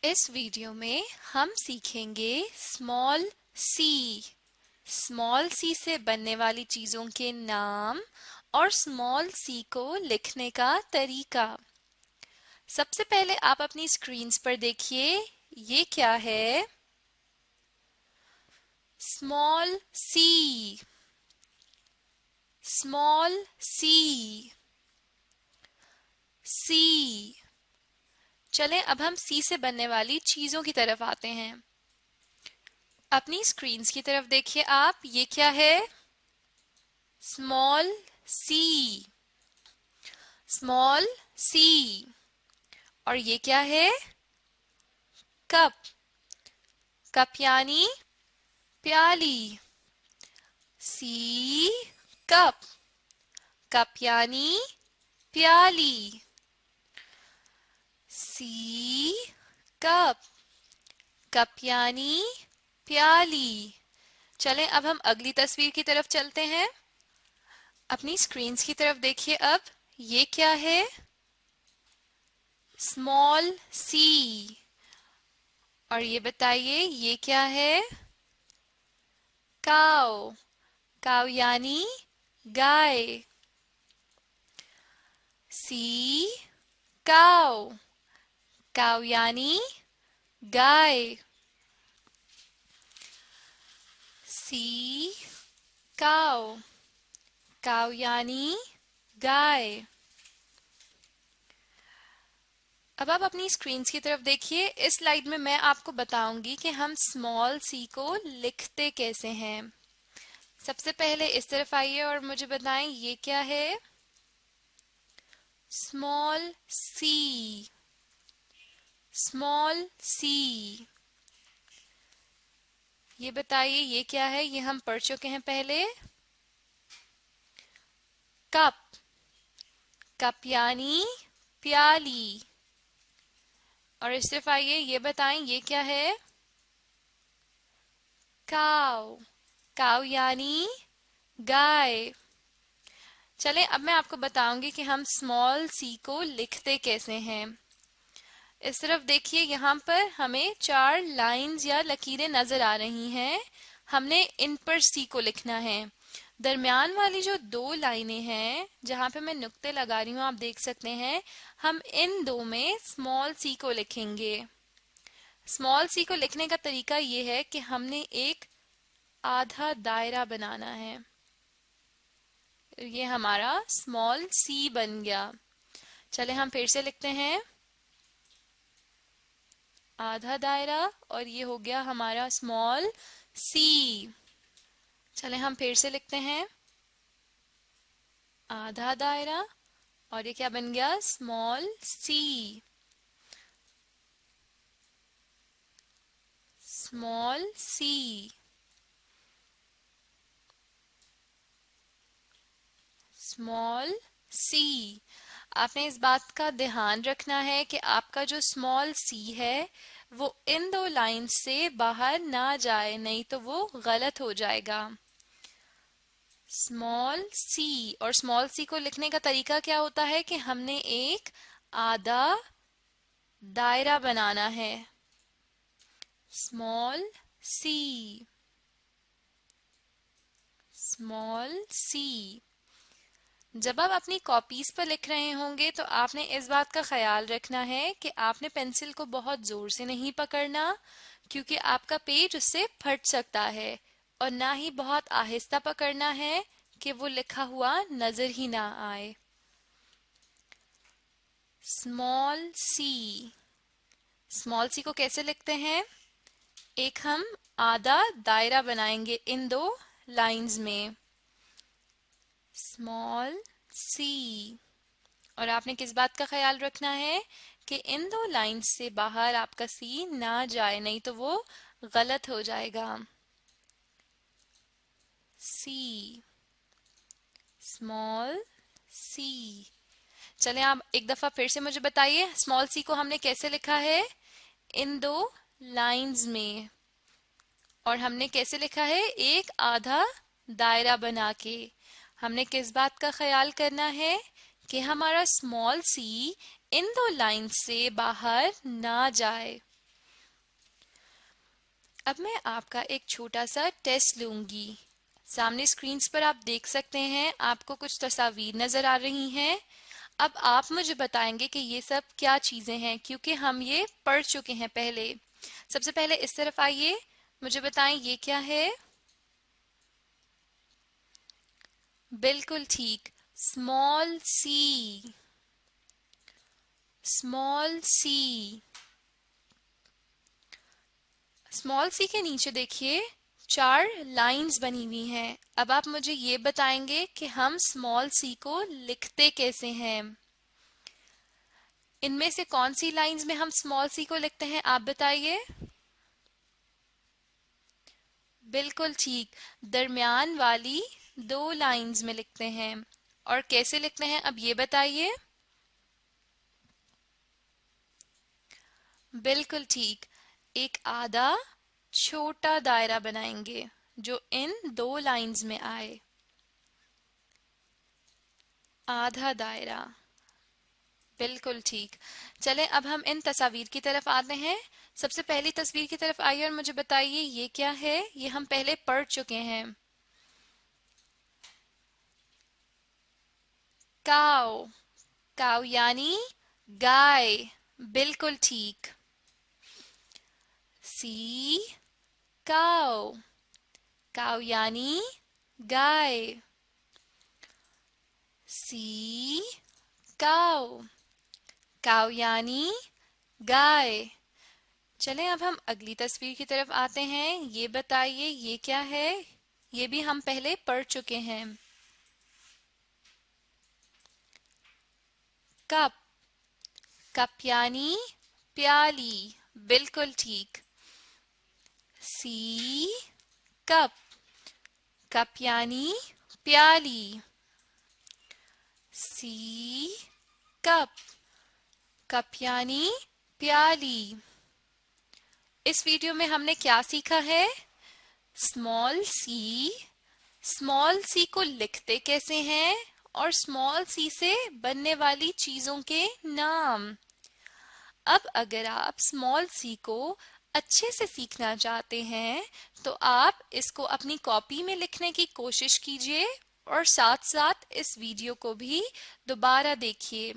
इस वीडियो में हम सीखेंगे स्मॉल सी से बनने वाली चीजों के नाम और स्मॉल सी को लिखने का तरीका। सबसे पहले आप अपनी स्क्रीन्स पर देखिए, ये क्या है? स्मॉल सी, स्मॉल सी, सी। चलें अब हम सी से बनने वाली चीजों की तरफ आते हैं। अपनी स्क्रीन्स की तरफ देखिए आप, ये क्या है? Small C, small C. और ये क्या है? कप, कप यानी प्याली। सी कप, कप यानी प्याली। सी कप, कप यानी प्याली। चलें अब हम अगली तस्वीर की तरफ चलते हैं। अपनी स्क्रीन्स की तरफ देखिए अब, ये क्या है? Small C. और ये बताइए ये क्या है? काव, काव यानी गाय। सी काव, काव यानी गाय। सी काव, काव यानी गाय। अब आप अपनी स्क्रीन्स की तरफ देखिए। इस स्लाइड में मैं आपको बताऊंगी कि हम स्मॉल सी को लिखते कैसे हैं। सबसे पहले इस तरफ आइए और मुझे बताएं ये क्या है? Small C, small C. ये बताइए ये क्या है? ये हम पढ़ चुके हैं पहले। कप, कप यानी प्याली। और इस तरफ आइए, ये बताएं ये क्या है? काव, काव यानी गाय। चलें अब मैं आपको बताऊंगी कि हम स्मॉल सी को लिखते कैसे हैं। इस तरफ देखिए, यहाँ पर हमें 4 लाइंस या लकीरें नजर आ रही हैं। हमने इन पर सी को लिखना है। दरमियान वाली जो 2 लाइनें हैं, जहाँ पे मैं नुक्ते लगा रही हूँ, आप देख सकते हैं, हम इन 2 में स्मॉल सी को लिखेंगे। स्मॉल सी को लिखने का तरीका ये है कि हमने एक आधा दायरा बनाना है। ये हमारा स्मॉल सी बन गया। चले हम फिर से लिखते हैं, आधा दायरा, और ये हो गया हमारा स्मॉल सी। चले हम फिर से लिखते हैं, आधा दायरा, और ये क्या बन गया? Small C, small C. Small C. आपने इस बात का ध्यान रखना है कि आपका जो स्मॉल सी है वो इन 2 लाइन से बाहर ना जाए, नहीं तो वो गलत हो जाएगा। Small C. और स्मॉल सी को लिखने का तरीका क्या होता है कि हमने एक आधा दायरा बनाना है। Small C, small C. जब आप अपनी कॉपीज पर लिख रहे होंगे तो आपने इस बात का ख्याल रखना है कि आपने पेंसिल को बहुत जोर से नहीं पकड़ना, क्योंकि आपका पेज उससे फट सकता है, और ना ही बहुत आहिस्ता पकड़ना है कि वो लिखा हुआ नजर ही ना आए। Small C. स्मॉल सी को कैसे लिखते हैं? एक हम आधा दायरा बनाएंगे इन 2 लाइंस में। Small C. और आपने किस बात का ख्याल रखना है कि इन 2 लाइंस से बाहर आपका सी ना जाए, नहीं तो वो गलत हो जाएगा। सी, स्मॉल सी। चले आप एक दफा फिर से मुझे बताइए, स्मॉल सी को हमने कैसे लिखा है? इन 2 लाइंस में। और हमने कैसे लिखा है? एक आधा दायरा बना के। हमने किस बात का ख्याल करना है कि हमारा स्मॉल सी इन 2 लाइन से बाहर ना जाए। अब मैं आपका एक छोटा सा टेस्ट लूंगी। सामने स्क्रीन्स पर आप देख सकते हैं, आपको कुछ तस्वीर नजर आ रही हैं। अब आप मुझे बताएंगे कि ये सब क्या चीजें हैं, क्योंकि हम ये पढ़ चुके हैं पहले। सबसे पहले इस तरफ आइए, मुझे बताएं ये क्या है। बिल्कुल ठीक, small C. Small C. Small C के नीचे देखिए 4 लाइंस बनी हुई हैं। अब आप मुझे ये बताएंगे कि हम स्मॉल सी को लिखते कैसे हैं। इनमें से कौन सी लाइंस में हम स्मॉल सी को लिखते हैं, आप बताइए। बिल्कुल ठीक, दरमियान वाली 2 लाइंस में लिखते हैं। और कैसे लिखते हैं, अब ये बताइए। बिल्कुल ठीक, एक आधा छोटा दायरा बनाएंगे जो इन 2 लाइंस में आए। आधा दायरा। बिल्कुल ठीक। चलें अब हम इन तस्वीर की तरफ आते हैं। सबसे पहली तस्वीर की तरफ आइए और मुझे बताइए ये क्या है। ये हम पहले पढ़ चुके हैं। काव। काव यानी गाय। बिल्कुल ठीक। सी काव। काव यानी गाय। सी काव। काव यानी गाय। चलें अब हम अगली तस्वीर की तरफ आते हैं। ये बताइए ये क्या है। ये भी हम पहले पढ़ चुके हैं। कप। कप यानी प्याली। बिल्कुल ठीक। सी कप। कप यानी प्याली। सी कप। कप यानी प्याली। इस वीडियो में हमने क्या सीखा है। Small C. स्मॉल सी को लिखते कैसे हैं और स्मॉल सी से बनने वाली चीजों के नाम। अब अगर आप स्मॉल सी को अच्छे से सीखना चाहते हैं तो आप इसको अपनी कॉपी में लिखने की कोशिश कीजिए और साथ साथ इस वीडियो को भी दोबारा देखिए।